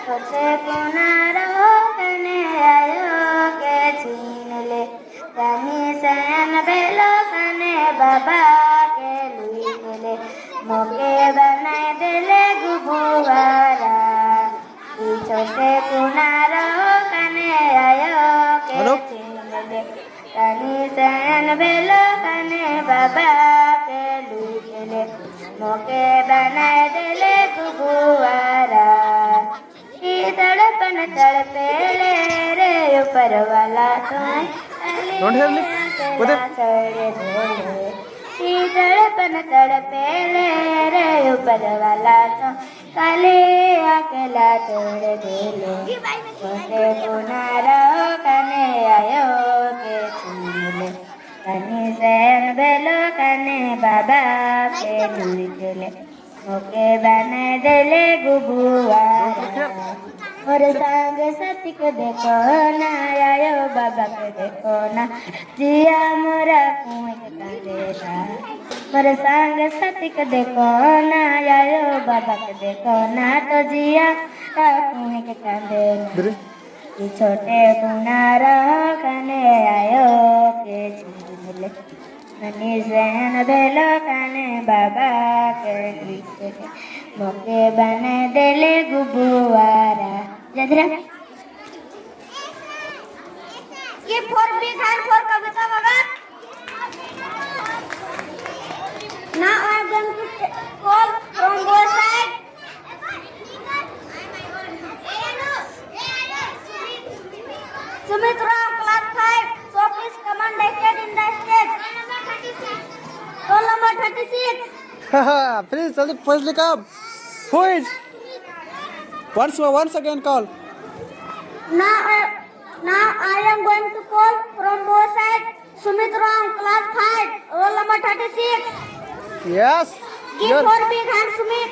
छोटे कुनारो कने आयो के छीन ले रानी सैन बेलो कने बाबा के लुई ले मोके बनाए दिले गुबुवारा छोटे कुनारो कने आयो के छीन ले रानी सैन बेलो कने बाबा के लुई ले मोके बनाए दिले गुबुवारा तड़पन तड़पे रे ऊपर वाला तड़पन तड़पे रे ऊपर वाला तो काले अकेला छोड़ देले छोटे कुनारो कने आयो के छीले कनी सैन बेलो कने बाबा के लुइले ओके बने दिले गुबुवारा और संग सती को देखो ना आयो बाबा को देखो ना जिया मोरा कुएं के कांदेला और संग सती को देखो ना आयो बाबा को देखो ना तो जिया कुएं के कांदेला छोटे कुनारो कने आयो के छीले मनी सैन बेलो कने बाबा के लुइले मोके बने दिले गुबुवारा जदरा ये four big hand four Kavita Baba now I am going to call from both sides Sumit Ram class 5 so please come and stand in the stage roll number 36 please jaldi firstly come who is once again call now I am going to call from both sides Sumit Ram class 5 roll number 36 yes give for big hand Sumit